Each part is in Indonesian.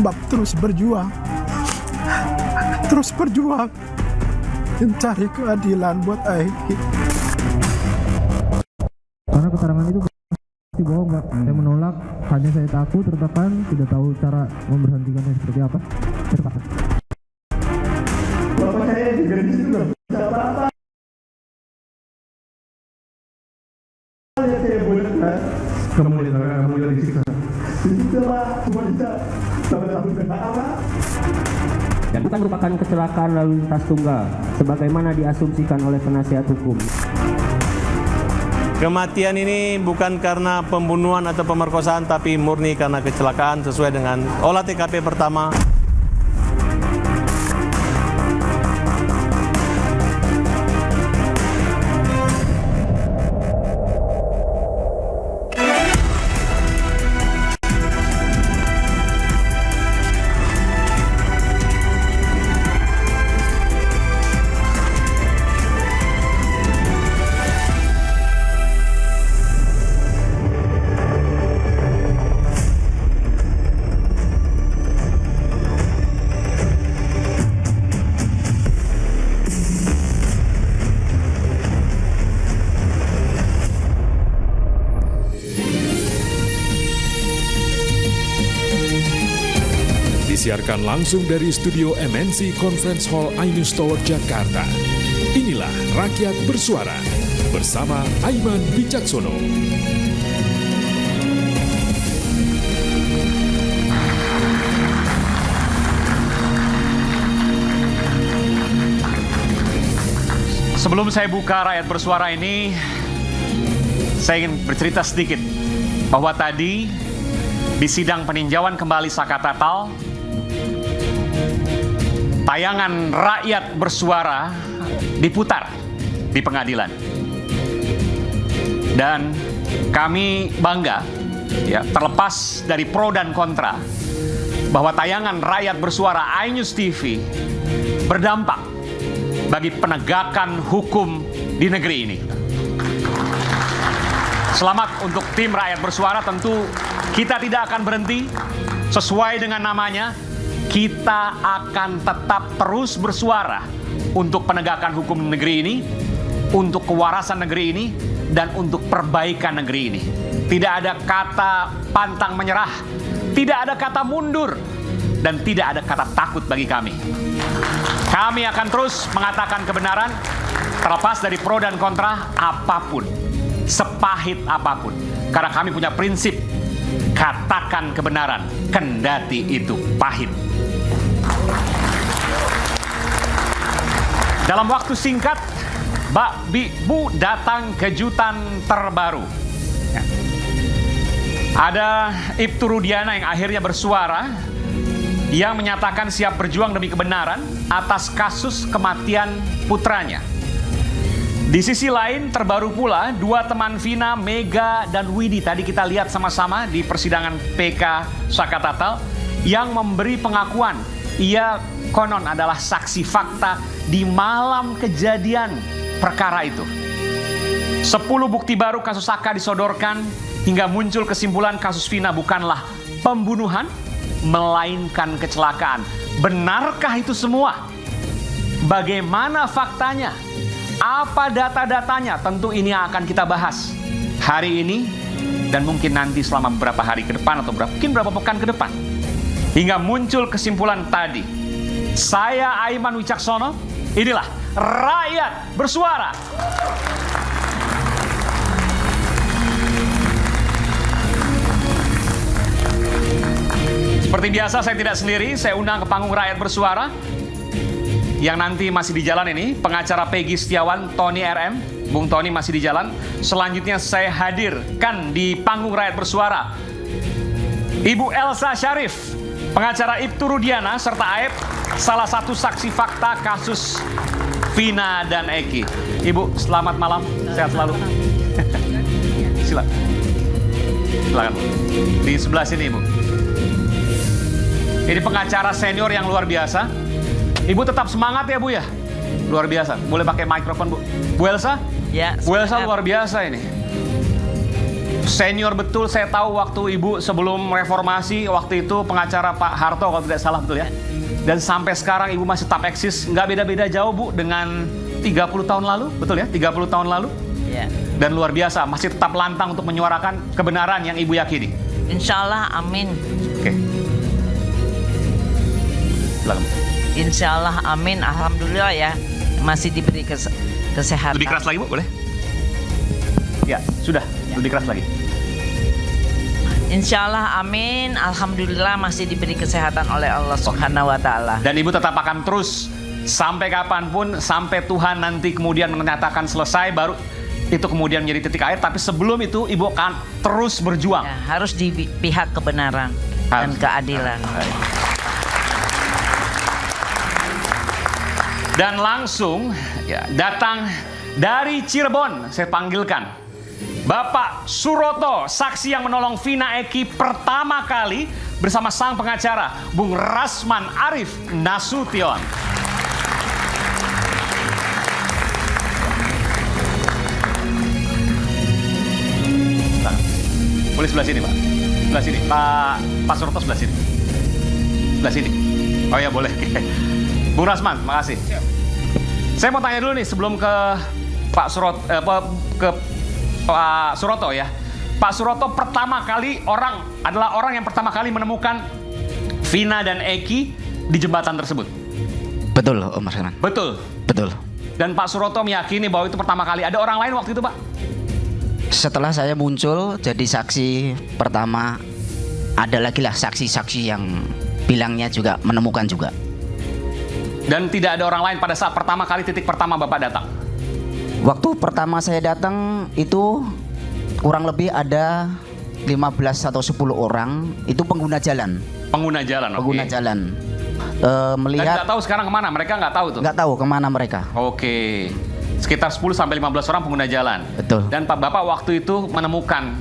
sebab terus berjuang mencari keadilan buat Aiki. Karena keterangan itu pasti bohong, Pak. Saya menolak, hanya saya takut, tertekan, tidak tahu cara memberhentikannya seperti apa. Tertekan. Bapak saya juga di situ loh. Apa-apa. Saya boleh kan? Kamu disiksa. Disitulah cuma bisa sama-sama kena apa? Dan bukan merupakan kecelakaan lalu lintas tunggal, sebagaimana diasumsikan oleh penasihat hukum. Kematian ini bukan karena pembunuhan atau pemerkosaan, tapi murni karena kecelakaan sesuai dengan olah TKP pertama. Disiarkan langsung dari studio MNC Conference Hall Ainus Tower, Jakarta. Inilah Rakyat Bersuara bersama Aiman Wicaksono. Sebelum saya buka Rakyat Bersuara ini, saya ingin bercerita sedikit bahwa tadi di sidang peninjauan kembali Saka Tatal, tayangan Rakyat Bersuara diputar di pengadilan. Dan kami bangga, ya, terlepas dari pro dan kontra, bahwa tayangan Rakyat Bersuara Ainus TV berdampak bagi penegakan hukum di negeri ini. Selamat untuk tim Rakyat Bersuara. Tentu kita tidak akan berhenti. Sesuai dengan namanya, kita akan tetap terus bersuara untuk penegakan hukum negeri ini, untuk kewarasan negeri ini, dan untuk perbaikan negeri ini. Tidak ada kata pantang menyerah, tidak ada kata mundur, dan tidak ada kata takut bagi kami. Kami akan terus mengatakan kebenaran, terlepas dari pro dan kontra apapun, sepahit apapun. Karena kami punya prinsip, katakan kebenaran, kendati itu pahit. Dalam waktu singkat, Bu, datang kejutan terbaru. Ya. Ada Ibtu Rudiana yang akhirnya bersuara, yang menyatakan siap berjuang demi kebenaran atas kasus kematian putranya. Di sisi lain, terbaru pula dua teman Vina, Mega, dan Widi. Tadi kita lihat sama-sama di persidangan PK Saka Tatal, yang memberi pengakuan ia konon adalah saksi fakta di malam kejadian perkara itu. 10 bukti baru kasus Saka disodorkan hingga muncul kesimpulan kasus Vina bukanlah pembunuhan, melainkan kecelakaan. Benarkah itu semua? Bagaimana faktanya? Apa data-datanya? Tentu ini yang akan kita bahas hari ini dan mungkin nanti selama beberapa hari ke depan atau mungkin beberapa pekan ke depan. Hingga muncul kesimpulan tadi. Saya Aiman Wicaksono, inilah Rakyat Bersuara. Seperti biasa saya tidak sendiri, saya undang ke panggung Rakyat Bersuara yang nanti masih di jalan ini, pengacara Peggy Setiawan, Tony RM. Bung Tony masih di jalan. Selanjutnya saya hadirkan di panggung Rakyat Bersuara Ibu Elsa Syarif, pengacara Ibtu Rudiana, serta Aep, salah satu saksi fakta kasus Vina dan Eki. Ibu, selamat malam, sehat selalu. Silakan. Di sebelah sini, Ibu. Ini pengacara senior yang luar biasa. Ibu tetap semangat ya, Bu ya? Luar biasa. Boleh pakai mikrofon, Bu. Bu Elsa? Ya. Bu Elsa luar biasa ini. Senior betul, saya tahu waktu Ibu sebelum reformasi, waktu itu pengacara Pak Harto kalau tidak salah, betul ya? Dan sampai sekarang Ibu masih tetap eksis, nggak beda-beda jauh Bu dengan 30 tahun lalu, betul ya? 30 tahun lalu? Ya. Dan luar biasa, masih tetap lantang untuk menyuarakan kebenaran yang Ibu yakini. Insya Allah, amin. Oke. Silakan. Insya Allah, amin. Alhamdulillah ya, masih diberi kesehatan. Lebih keras lagi Bu, boleh? Ya, sudah. Lebih keras lagi. Insya Allah, amin. Alhamdulillah masih diberi kesehatan oleh Allah Subhanahu wa Ta'ala. Dan Ibu tetap akan terus sampai kapanpun, sampai Tuhan nanti kemudian menyatakan selesai, baru itu kemudian menjadi titik akhir. Tapi sebelum itu Ibu akan terus berjuang. Ya, harus di pihak kebenaran dan keadilan. Dan langsung ya, datang dari Cirebon, saya panggilkan Bapak Suroto, saksi yang menolong Vina Eki pertama kali bersama sang pengacara, Bung Rasman Arif Nasution. Nah, boleh sebelah sini Pak, sebelah sini. Pak Suroto sebelah sini. Sebelah sini. Oh ya boleh. Bung Rasman, makasih. Saya mau tanya dulu nih sebelum ke Pak Suroto, ke Pak Suroto ya. Pak Suroto pertama kali adalah orang yang pertama kali menemukan Vina dan Eki di jembatan tersebut. Betul, Om Rasman. Betul. Betul. Dan Pak Suroto meyakini bahwa itu pertama kali. Ada orang lain waktu itu, Pak? Setelah saya muncul jadi saksi pertama, ada lagi lah saksi-saksi yang bilangnya juga menemukan juga. Dan tidak ada orang lain pada saat pertama kali, titik pertama Bapak datang? Waktu pertama saya datang itu kurang lebih ada 15 atau 10 orang, itu pengguna jalan. Pengguna jalan, oke. Pengguna jalan. Melihat. Dan nggak tahu sekarang kemana? Mereka nggak tahu tuh? Nggak tahu kemana mereka. Oke. Sekitar 10-15 orang pengguna jalan. Betul. Dan Pak Bapak waktu itu menemukan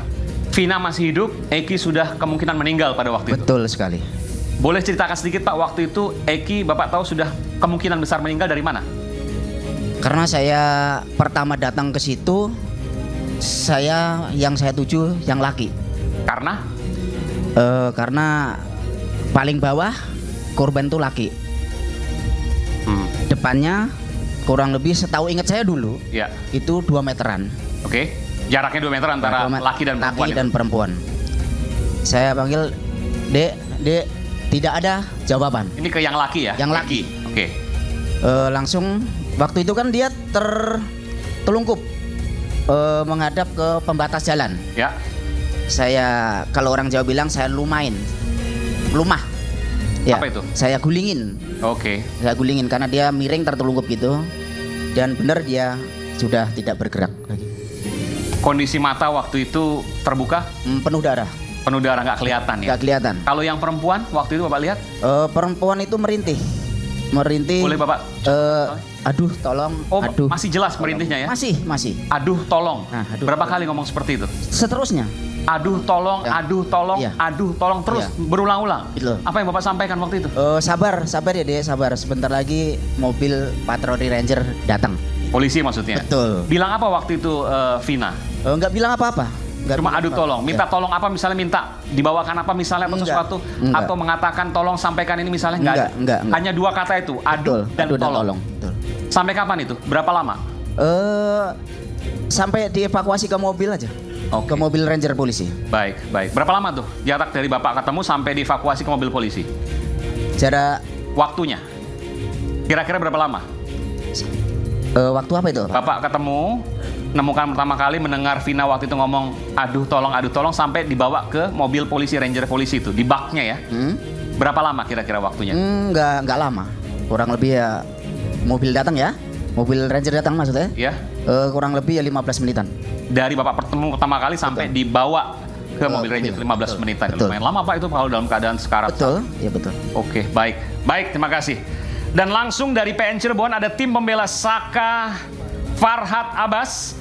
Vina masih hidup, Eki sudah kemungkinan meninggal pada waktu itu. Betul sekali. Boleh ceritakan sedikit Pak, waktu itu Eki Bapak tahu sudah kemungkinan besar meninggal dari mana? Karena saya pertama datang ke situ, yang saya tuju yang laki. Karena? Karena paling bawah korban itu laki. Depannya kurang lebih setahu ingat saya dulu, ya, itu 2 meteran. Oke. Jaraknya 2 meter antara laki dan perempuan. Laki dan perempuan. Saya panggil, Dek, tidak ada jawaban. Ini ke yang laki ya? Yang laki. Oke. Langsung waktu itu kan dia tertelungkup menghadap ke pembatas jalan. Ya. Saya, kalau orang Jawa bilang, saya lumah. Ya, apa itu? Saya gulingin. Oke. Saya gulingin karena dia miring tertelungkup gitu. Dan benar dia sudah tidak bergerak lagi. Kondisi mata waktu itu terbuka? Penuh darah. Penuh darah, nggak kelihatan ya? Nggak kelihatan. Kalau yang perempuan waktu itu Bapak lihat? Perempuan itu merintih. Boleh Bapak? Aduh tolong. Oh, aduh. masih jelas merintihnya ya? Masih. Aduh tolong. Nah, aduh, berapa kali ngomong seperti itu? Seterusnya. Aduh tolong, Ya. aduh tolong, Ya. aduh tolong, terus Ya. berulang-ulang. Betul. Apa yang Bapak sampaikan waktu itu? Sabar ya Dek, sabar. Sebentar lagi mobil patroli ranger datang. Polisi maksudnya? Betul. Bilang apa waktu itu Vina? Nggak bilang apa-apa. Cuma aduh tolong, minta Ya. tolong apa misalnya, minta dibawakan apa misalnya atau Enggak. sesuatu, Enggak. atau mengatakan tolong sampaikan ini misalnya, nggak ada. Enggak. Hanya 2 kata itu, aduh, dan tolong. Betul. Sampai kapan itu? Berapa lama? Sampai dievakuasi ke mobil aja. Oke. Ke mobil ranger polisi. Baik. Berapa lama tuh jarak dari Bapak ketemu sampai dievakuasi ke mobil polisi? Jarak Waktunya? Kira-kira berapa lama? waktu apa itu, Pak? Bapak ketemu, menemukan pertama kali, mendengar Vina waktu itu ngomong aduh tolong, sampai dibawa ke mobil polisi, ranger polisi itu, di baknya ya. Berapa lama kira-kira waktunya? Nggak lama. Kurang lebih ya, mobil datang ya. Mobil ranger datang maksudnya. Ya. Kurang lebih ya 15 menitan. Dari Bapak pertemu pertama kali sampai dibawa ke mobil ranger 15 menitan. Betul. Lumayan lama Pak itu kalau dalam keadaan sekarat. Betul, ya betul. Oke, baik, terima kasih. Dan langsung dari PN Cirebon ada tim pembela Saka Farhad Abbas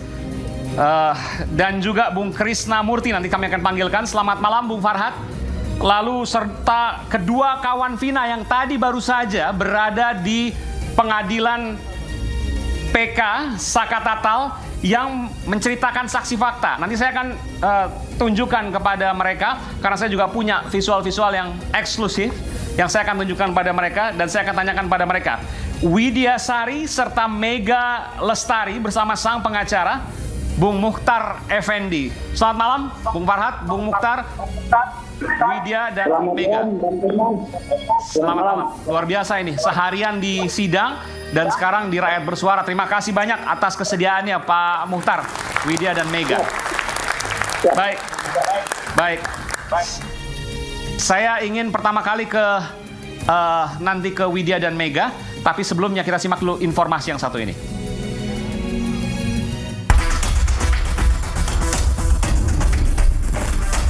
dan juga Bung Krisna Murti, nanti kami akan panggilkan. Selamat malam Bung Farhad. Lalu serta kedua kawan Vina yang tadi baru saja berada di pengadilan PK Saka Tatal yang menceritakan saksi fakta. Nanti saya akan tunjukkan kepada mereka, karena saya juga punya visual-visual yang eksklusif yang saya akan tunjukkan pada mereka, dan saya akan tanyakan pada mereka. Widya Sari serta Mega Lestari bersama sang pengacara Bung Mukhtar Effendi. Selamat malam, Bung Farhat, Bung Mukhtar, Widya dan Mega. Selamat malam. Luar biasa ini, seharian di sidang dan sekarang di Rakyat Bersuara. Terima kasih banyak atas kesediaannya Pak Mukhtar, Widya dan Mega. Baik. Saya ingin pertama kali nanti ke Widya dan Mega, tapi sebelumnya kita simak dulu informasi yang satu ini.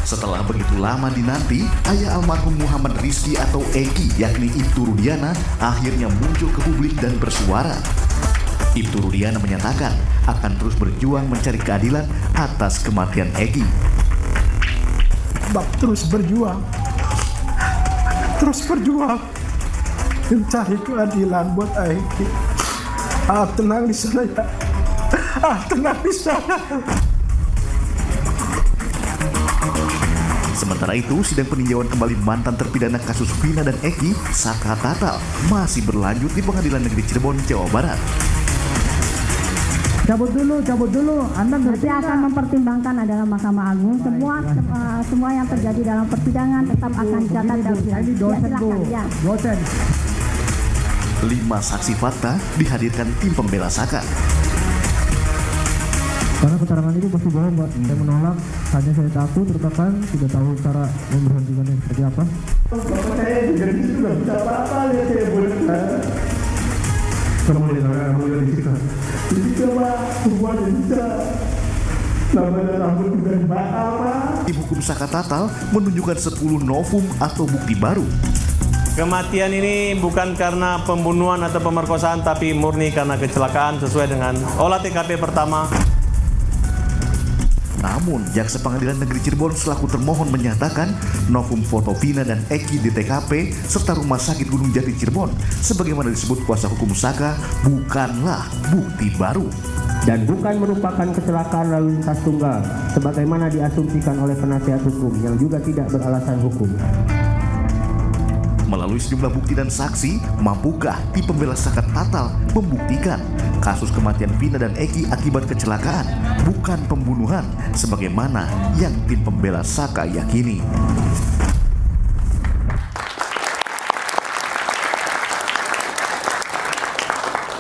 Setelah begitu lama dinanti, ayah almarhum Muhammad Rizky atau Eki, yakni Ibtu Rudiana, akhirnya muncul ke publik dan bersuara. Ibtu Rudiana menyatakan akan terus berjuang mencari keadilan atas kematian Eki. Terus berjuang mencari keadilan buat Eki. Tenang di sana ya. Tenang di sana. Sementara itu, sidang peninjauan kembali mantan terpidana kasus Vina dan Eki, Saka Tatal, masih berlanjut di Pengadilan Negeri Cirebon, Jawa Barat. Cabut dulu. Anda nanti akan mempertimbangkan adalah Mahkamah Agung. Semua yang terjadi dalam persidangan tetap akan dicatat dalam sidang. Dosen. 5 saksi fakta dihadirkan tim pembela Saka. Karena keterangan itu pasti bohong, Pak. Saya menolak, hanya saya takut, tertekan, tidak tahu cara memberhentikannya seperti apa. Saya juga tidak bisa apa-apa, lihat saya boleh. Kamu boleh disiksa. Disiksa Pak, semua bisa. Namanya rambut juga bakal Pak. Tim hukum Saka Tatal menunjukkan 10 novum atau bukti baru. Kematian ini bukan karena pembunuhan atau pemerkosaan, tapi murni karena kecelakaan sesuai dengan olah TKP pertama. Namun, Jaksa Pengadilan Negeri Cirebon selaku termohon menyatakan novum foto Vina dan Eki di TKP serta Rumah Sakit Gunung Jati Cirebon sebagaimana disebut kuasa hukum Saka bukanlah bukti baru. Dan bukan merupakan kecelakaan lalu lintas tunggal sebagaimana diasumsikan oleh penasihat hukum yang juga tidak beralasan hukum. Melalui sejumlah bukti dan saksi, mampukah tim pembela Saka Tatal membuktikan kasus kematian Vina dan Eki akibat kecelakaan, bukan pembunuhan, sebagaimana yang tim pembela Saka yakini?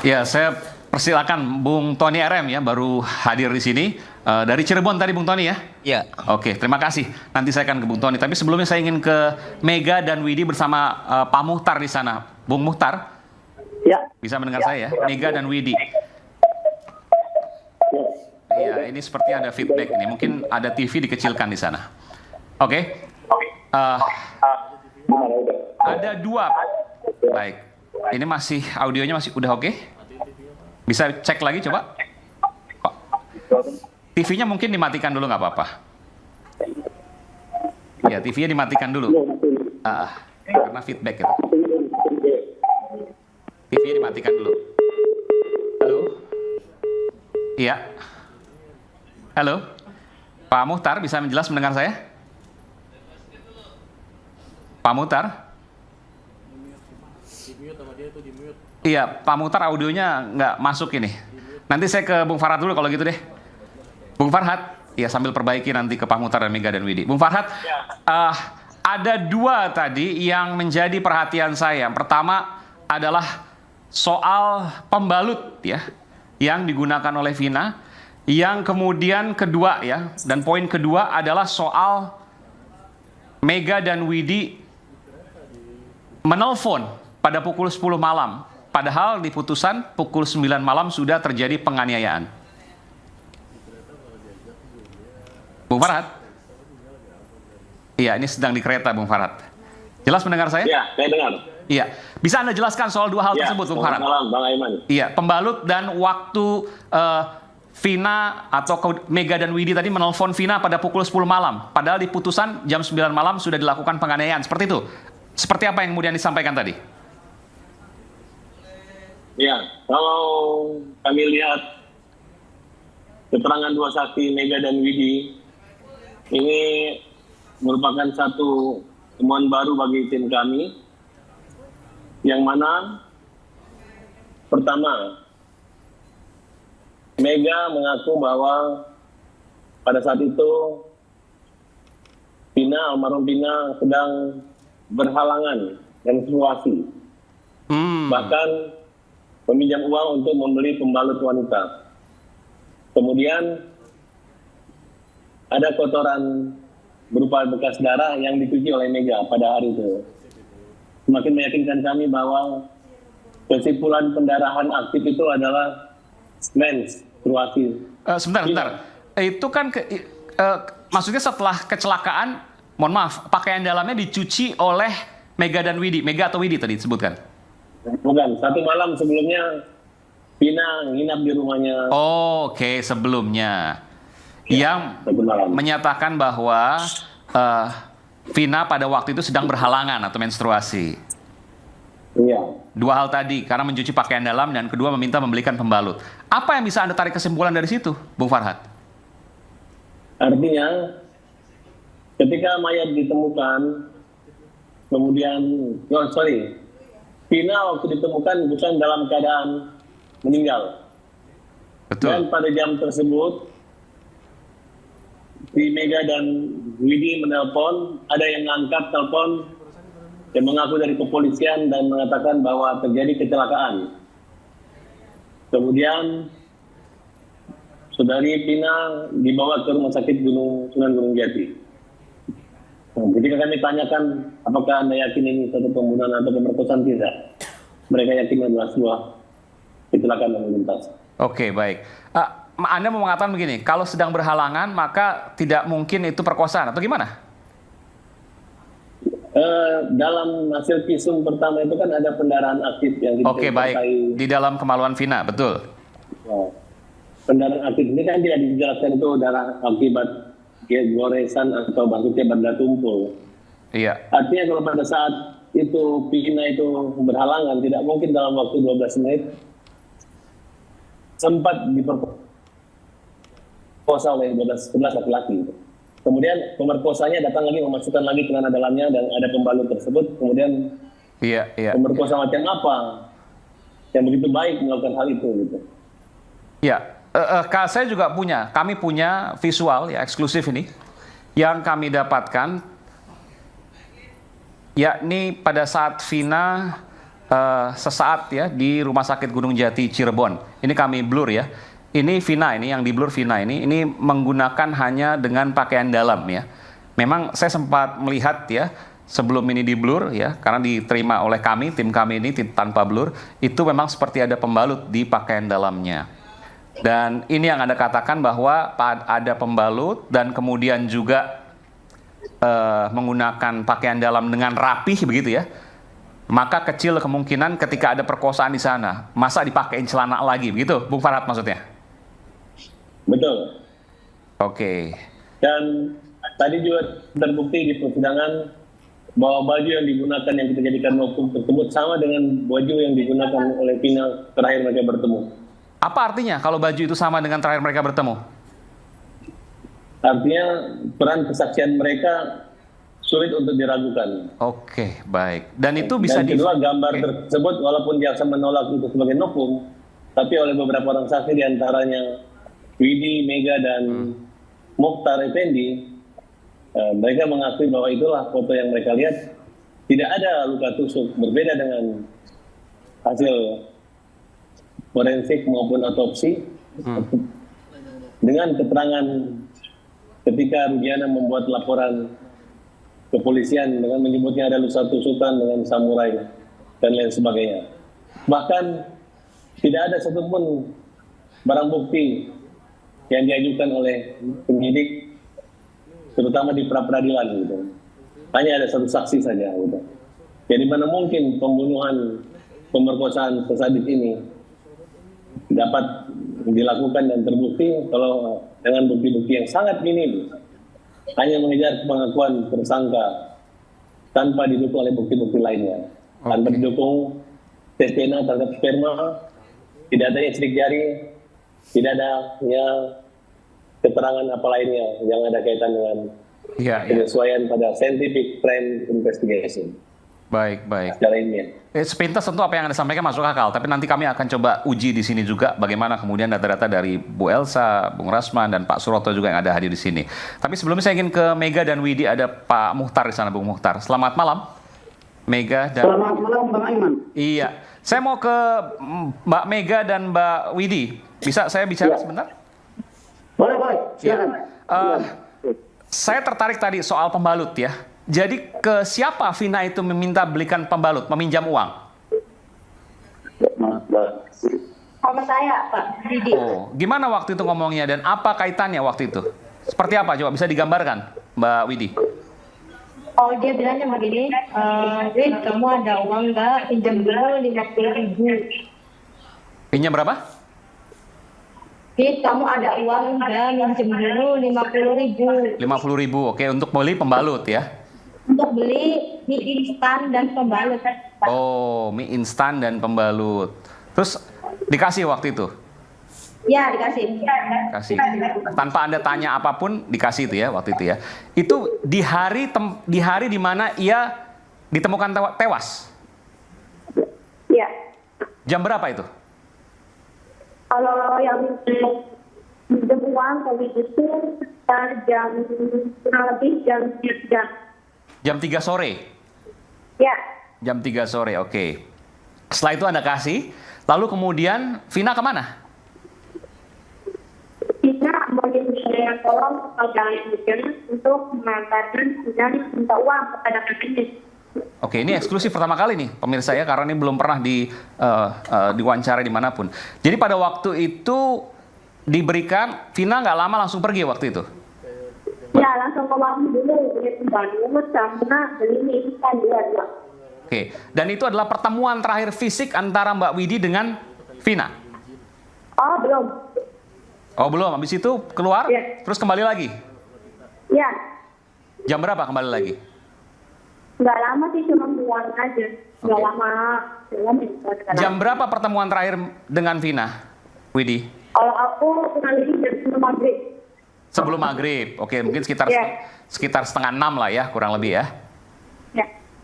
Ya, saya persilakan Bung Tony RM ya, baru hadir di sini. Dari Cirebon tadi Bung Tony ya? Iya. Oke, terima kasih. Nanti saya akan ke Bung Tony. Tapi sebelumnya saya ingin ke Mega dan Widi bersama Pak Mukhtar di sana. Bung Mukhtar? Ya. Bisa mendengar saya ya? Mega dan Widi. Iya, ini seperti ada feedback ini. Mungkin ada TV dikecilkan di sana. Oke. Ada 2. Baik. Ini masih audionya masih udah oke? Bisa cek lagi coba? TV-nya mungkin dimatikan dulu nggak apa-apa. Ya, TV-nya dimatikan dulu. Karena feedback itu. TV-nya dimatikan dulu. Halo? Iya. Halo? Pak Mukhtar bisa jelas mendengar saya? Pak Mukhtar? Iya, Pak Mukhtar audionya nggak masuk ini. Nanti saya ke Bung Farhat dulu kalau gitu deh. Bung Farhat, ya sambil perbaiki nanti ke Pak Mukhtar dan Mega dan Widi. Bung Farhat, ada 2 tadi yang menjadi perhatian saya. Yang pertama adalah soal pembalut ya, yang digunakan oleh Vina. Yang kemudian kedua ya, dan poin kedua adalah soal Mega dan Widi menelpon pada pukul 10 malam. Padahal di putusan pukul 9 malam sudah terjadi penganiayaan. Bung Farhat? Iya, ini sedang di kereta Bung Farhat. Jelas mendengar saya? Iya, saya dengar. Iya. Bisa Anda jelaskan soal 2 hal tersebut Bung Farhat? Selamat malam, Bang Aiman. Iya, pembalut dan waktu Vina atau Mega dan Widi tadi menelpon Vina pada pukul 10 malam. Padahal di putusan jam 9 malam sudah dilakukan penganiayaan. Seperti itu. Seperti apa yang kemudian disampaikan tadi? Ya, kalau kami lihat keterangan dua saksi Mega dan Widi ini merupakan satu temuan baru bagi tim kami, yang mana pertama, Mega mengaku bahwa pada saat itu almarhum Vina sedang berhalangan menstruasi, bahkan meminjam uang untuk membeli pembalut wanita. Kemudian ada kotoran berupa bekas darah yang dicuci oleh Mega pada hari itu. Semakin meyakinkan kami bahwa kesimpulan pendarahan aktif itu adalah menstruasi. Sebentar. Itu kan maksudnya setelah kecelakaan, mohon maaf, pakaian dalamnya dicuci oleh Mega dan Widi. Mega atau Widi tadi disebutkan? Bukan, satu malam sebelumnya Vina nginap di rumahnya. Oke, sebelumnya. Yang menyatakan bahwa Vina pada waktu itu sedang berhalangan atau menstruasi. Iya. Dua hal tadi, karena mencuci pakaian dalam, dan kedua meminta membelikan pembalut. Apa yang bisa Anda tarik kesimpulan dari situ, Bung Farhad? Artinya, ketika mayat ditemukan, kemudian, Vina waktu ditemukan bukan dalam keadaan meninggal. Betul. Dan pada jam tersebut, si Mega dan Widi menelpon, ada yang mengangkat telepon yang mengaku dari kepolisian dan mengatakan bahwa terjadi kecelakaan. Kemudian Saudari Vina dibawa ke rumah sakit Sunan Gunung Jati. Ketika kami tanyakan apakah Anda yakin ini satu pembunuhan atau pemerkosaan, tidak. Mereka yakin adalah sebuah kecelakaan lalu lintas. Oke, baik. Anda mau mengatakan begini, kalau sedang berhalangan maka tidak mungkin itu perkosaan atau gimana? Dalam hasil visum pertama itu kan ada pendarahan aktif yang Oke, baik. Di dalam kemaluan Vina, betul. Ya. Pendarahan aktif ini kan tidak dijelaskan itu darah akibat goresan atau maksudnya benda tumpul. Iya. Artinya kalau pada saat itu Vina itu berhalangan, tidak mungkin dalam waktu 12 menit sempat diperkosa oleh 11 laki-laki. Kemudian pemerkosanya datang lagi, memasukkan lagi celana dalamnya dan ada pembalut tersebut. Kemudian pemerkosa macam apa yang begitu baik melakukan hal itu gitu. Ya, kami punya visual ya eksklusif ini yang kami dapatkan, yakni pada saat Vina sesaat ya di Rumah Sakit Gunung Jati Cirebon. Ini kami blur ya. Ini Vina, ini yang di blur Vina ini menggunakan hanya dengan pakaian dalam ya. Memang saya sempat melihat ya sebelum ini di blur ya, karena diterima oleh kami, tim kami ini tanpa blur, itu memang seperti ada pembalut di pakaian dalamnya. Dan ini yang Anda katakan bahwa ada pembalut dan kemudian juga menggunakan pakaian dalam dengan rapih begitu ya. Maka kecil kemungkinan ketika ada perkosaan di sana, masa dipakein celana lagi begitu, Bung Farhad maksudnya? Betul. Oke. Dan tadi juga terbukti di persidangan bahwa baju yang digunakan yang kita jadikan hukum tersebut sama dengan baju yang digunakan oleh Vina terakhir mereka bertemu. Apa artinya kalau baju itu sama dengan terakhir mereka bertemu? Artinya peran kesaksian mereka sulit untuk diragukan. Oke, baik. Dan itu bisa kedua, gambar tersebut walaupun jaksa menolak itu sebagai novum, tapi oleh beberapa orang saksi diantaranya Widi, Mega, dan Mokhtar Effendi, mereka mengakui bahwa itulah foto yang mereka lihat. Tidak ada luka tusuk, berbeda dengan hasil forensik maupun otopsi. Dengan keterangan ketika Rudiana membuat laporan kepolisian dengan menyebutnya ada luka tusukan dengan samurai dan lain sebagainya. Bahkan tidak ada satupun barang bukti yang diajukan oleh penyidik, terutama di pra-peradilan gitu. Hanya ada satu saksi saja gitu. Jadi mana mungkin pembunuhan, pemerkosaan sesadis ini dapat dilakukan dan terbukti kalau dengan bukti-bukti yang sangat minim, hanya mengejar pengakuan tersangka tanpa didukung oleh bukti-bukti lainnya, tanpa didukung tes DNA terhadap sperma, tidak adanya sidik jari, tidak ada ya keterangan apa lainnya yang ada kaitan dengan penyesuaian pada scientific crime investigation. Baik. Secara ilmiah. Sepintas tentu apa yang Anda sampaikan masuk akal, tapi nanti kami akan coba uji di sini juga bagaimana kemudian data-data dari Bu Elsa, Bung Rasman, dan Pak Suroto juga yang ada hadir di sini. Tapi sebelumnya saya ingin ke Mega dan Widi, ada Pak Muhtar di sana, Bung Muhtar. Selamat malam, Mega dan... Selamat malam, Bang Aiman. Iya, saya mau ke Mbak Mega dan Mbak Widi. Bisa saya bicara sebentar? Boleh, silakan. Saya tertarik tadi soal pembalut ya. Jadi ke siapa Vina itu meminta belikan pembalut, meminjam uang? Sama saya, Pak Didi. Oh, gimana waktu itu ngomongnya dan apa kaitannya waktu itu? Seperti apa? Coba bisa digambarkan, Mbak Widi. Oh, dia bilangnya begini, Wid, kamu ada uang nggak? Pinjam dulu 50.000. Pinjam berapa? Wid, kamu ada uang nggak? Pinjam dulu 50.000. 50.000, oke, untuk beli pembalut ya? Untuk beli mie instan dan pembalut. Oh, mie instan dan pembalut. Terus dikasih waktu itu? Ya, dikasih. Kasih. Tanpa Anda tanya apapun dikasih itu ya waktu itu ya. Itu di hari di mana ia ditemukan tewas. Iya. Jam berapa itu? Kalau yang pinjam uang kali itu jam kurang lebih jam 3. Jam 3 sore? Ya. Jam 3 sore, oke. Setelah itu Anda kasih, lalu kemudian Vina kemana? Vina mau saya tolong kepada untuk mengantarkan dan minta uang kepada kakaknya. Oke, ini eksklusif pertama kali nih pemirsa ya, karena ini belum pernah diwawancara dimanapun. Jadi pada waktu itu diberikan, Vina nggak lama langsung pergi waktu itu? Ya, langsung ke warung dulu, beli pembalut sama beli mie instan dua. Oke, dan itu adalah pertemuan terakhir fisik antara Mbak Widi dengan Vina? Oh, belum. Oh, belum. Habis itu keluar, terus kembali lagi? Ya. Jam berapa kembali lagi? Nggak lama sih, cuma keluar aja. Nggak lama. Jam berapa pertemuan terakhir dengan Vina, Widi? Kalau aku kurang lebih jam maghrib. Sebelum maghrib, oke, mungkin sekitar 5:30 lah ya, kurang lebih ya.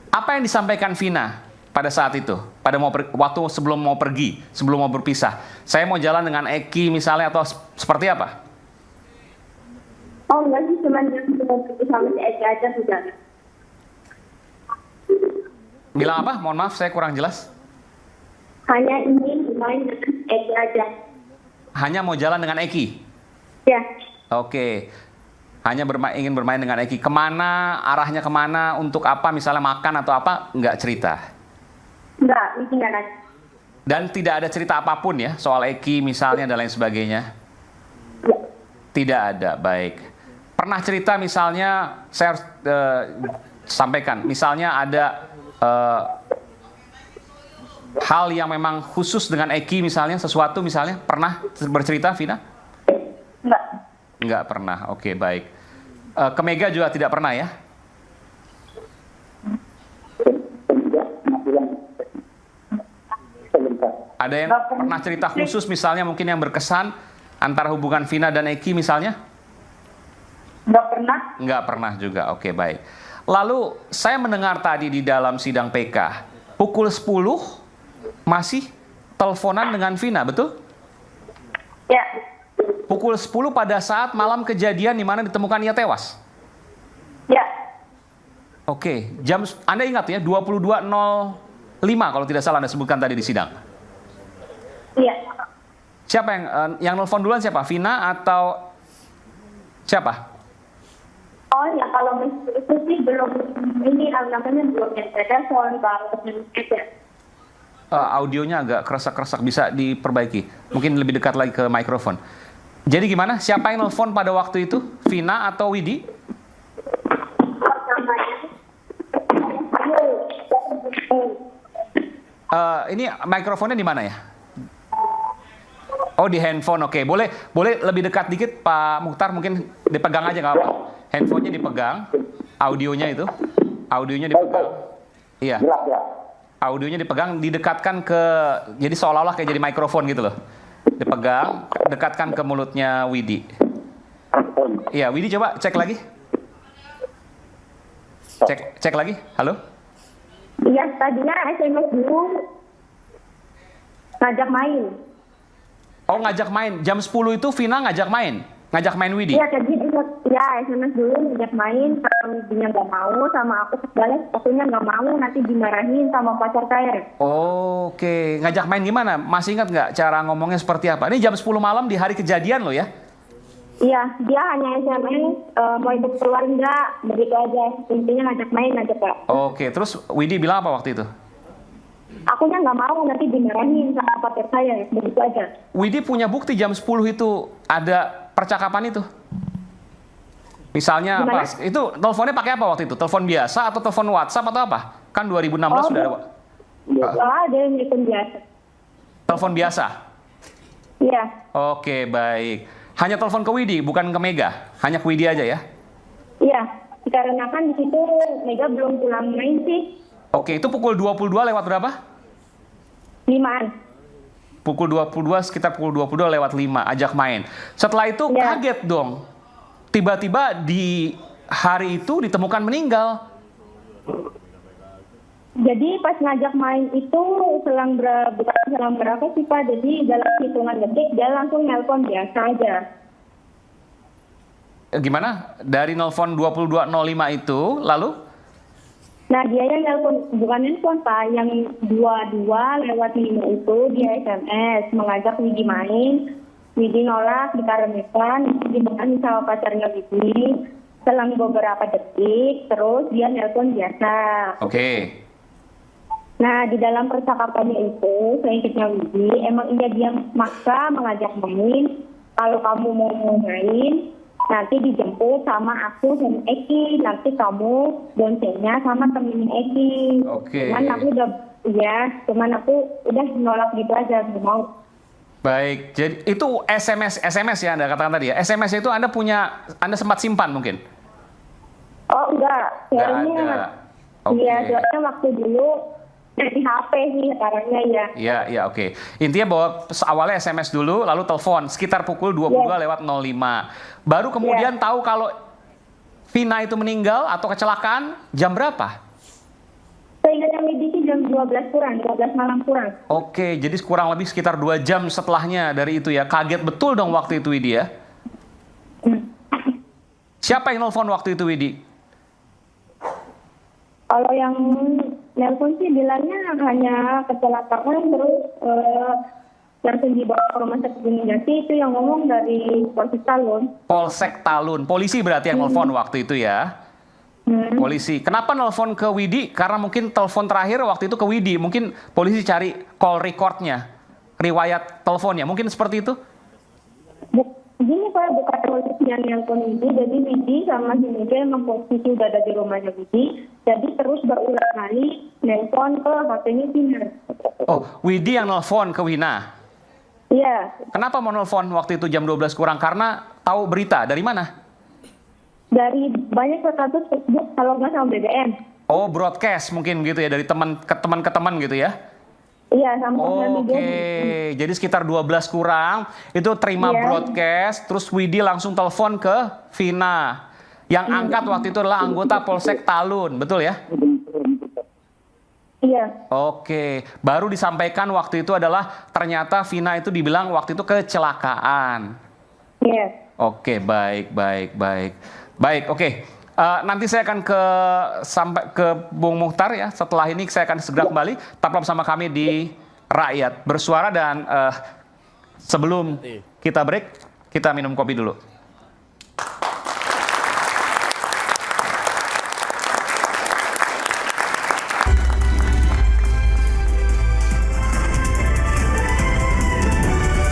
Apa yang disampaikan Vina pada saat itu, pada waktu sebelum mau pergi, sebelum mau berpisah? Saya mau jalan dengan Eki misalnya atau seperti apa? Oh enggak sih, cuma mau pergi sama si Eki aja sudah. Bilang apa? Mohon maaf, saya kurang jelas. Hanya ingin bermain dengan Eki aja. Hanya mau jalan dengan Eki? Ya. Oke, hanya ingin bermain dengan Eki. Kemana, arahnya kemana, untuk apa, misalnya makan atau apa, nggak cerita? Nggak, ini nggak ada. Dan tidak ada cerita apapun ya, soal Eki misalnya dan lain sebagainya? Ya. Tidak ada, baik. Pernah cerita misalnya, saya harus sampaikan, misalnya ada hal yang memang khusus dengan Eki misalnya, sesuatu misalnya, pernah bercerita, Vina? Enggak. Enggak pernah, oke, baik. Ke Mega juga tidak pernah ya? Ada yang pernah cerita khusus misalnya mungkin yang berkesan antara hubungan Vina dan Eki misalnya? Enggak pernah. Enggak pernah juga, oke, baik. Lalu saya mendengar tadi di dalam sidang PK, pukul 10 masih teleponan dengan Vina, betul? Ya. Pukul 10 pada saat malam kejadian di mana ditemukan ia tewas? Ya. Oke, jam Anda ingat ya 22.05 kalau tidak salah Anda sebutkan tadi di sidang. Iya. Siapa yang nelfon duluan siapa? Vina atau siapa? Oh ya, kalau itu sih belum ini namanya belum ada soal baru aja. Audionya agak keresak-keresak, bisa diperbaiki. Mungkin lebih dekat lagi ke mikrofon. Jadi gimana? Siapa yang nelfon pada waktu itu? Vina atau Widi? Ini mikrofonnya di mana ya? Oh, di handphone. Oke, boleh lebih dekat dikit, Pak Muhtar, mungkin dipegang aja nggak apa. Handphonenya dipegang, audionya dipegang. Iya. Audionya dipegang, didekatkan ke, jadi seolah-olah kayak jadi mikrofon gitu loh. Dipegang, dekatkan ke mulutnya Widi. Iya, Widi coba cek lagi. Cek lagi. Halo? Iya, tadinya SMS dulu ngajak main. Oh, ngajak main. Jam 10 itu Vina ngajak main? Ngajak main Widi? Iya, tadi ya SMS dulu ngajak main, kalau Widinya nggak mau, sama aku sebalas, pokoknya nggak mau, nanti dimarahin sama pacar saya. Oke, ngajak main gimana? Masih ingat nggak cara ngomongnya seperti apa? Ini jam 10 malam di hari kejadian loh ya? Iya, dia hanya SMS, mau ikut keluar enggak, begitu aja. Intinya ngajak main aja, Pak. Oke, terus Widi bilang apa waktu itu? Akunya nggak mau, nanti dimarahin sama pacar saya, begitu aja. Widi punya bukti jam 10 itu ada percakapan itu? Misalnya Gimana? apa? Itu teleponnya pakai apa waktu itu? Telepon biasa atau telepon WhatsApp atau apa? Kan 2016 sudah ada. Ada yang telepon biasa. Telepon biasa? Iya. Oke, baik. Hanya telepon ke Widi, bukan ke Mega? Hanya ke Widi aja ya? Iya, dikarenakan di situ Mega belum pulang main sih. Oke, itu pukul 22 lewat berapa? 5-an. Pukul 22, sekitar pukul 22 lewat 5, ajak main. Setelah itu kaget dong. Tiba-tiba di hari itu ditemukan meninggal. Jadi pas ngajak main itu selang berapa sih Pak? Jadi dalam hitungan detik dia langsung nelpon biasa aja. Gimana? Dari nelpon 22.05 itu, lalu? Nah dia yang nelpon, bukan nelpon Pak, yang 22 lewat 5 itu dia SMS mengajak Widi main. Widi nolak dikarenakan dimarahin sama pacarnya Widi. Selang beberapa detik, terus dia nelpon biasa. Oke. Nah, di dalam percakapannya itu, selanjutnya Widi, emang dia maksa mengajak main. Kalau kamu mau main, nanti dijemput sama aku dan Eki. Nanti kamu boncengnya sama temennya Eki. Oke. Cuman aku udah nolak gitu aja, nggak mau. Baik, jadi itu SMS ya Anda katakan tadi ya. SMS itu Anda sempat simpan mungkin? Oh enggak, suaranya. Iya, suaranya waktu dulu dari HP sih sekarangnya ya. Iya, oke. Intinya bahwa awalnya SMS dulu, lalu telepon sekitar pukul 22 lewat 05. Baru kemudian tahu kalau Vina itu meninggal atau kecelakaan jam berapa? Seingatnya Widi sih jam 12 malam kurang. Oke, jadi kurang lebih sekitar 2 jam setelahnya dari itu ya. Kaget betul dong waktu itu Widi ya? Siapa yang nelfon waktu itu Widi? Kalau yang nelpon sih bilangnya hanya kecelakaan terus langsung dibawa ke rumah sakit Gunung Jati, itu yang ngomong dari Polsek Talun. Polsek Talun, polisi berarti yang nelfon waktu itu ya? Polisi. Kenapa nelfon ke Widi? Karena mungkin telepon terakhir waktu itu ke Widi. Mungkin polisi cari call recordnya, riwayat teleponnya. Mungkin seperti itu? Gini Pak, bukan polisi yang nelpon Widi, jadi Widi sama si Mega emang posisi udah ada di rumahnya Widi, jadi terus berulang kali nelpon ke HP-nya Vina. Oh, Widi yang nelfon ke Wina? Iya. Kenapa mau nelfon waktu itu jam 12 kurang? Karena tahu berita. Dari mana? Dari banyak status Facebook, kalau nggak sama BBM. Oh, broadcast mungkin gitu ya, dari teman ke teman gitu ya? Iya, sama Oke, jadi sekitar 12 kurang, itu terima broadcast, terus Widi langsung telepon ke Vina. Yang angkat waktu itu adalah anggota Polsek Talun, betul ya? Iya. Oke, baru disampaikan waktu itu adalah ternyata Vina itu dibilang waktu itu kecelakaan. Iya. Oke, baik. Baik, oke. Nanti saya akan sampai ke Bung Muhtar ya. Setelah ini saya akan segera kembali. Tetaplah bersama kami di Rakyat Bersuara dan sebelum kita break, kita minum kopi dulu.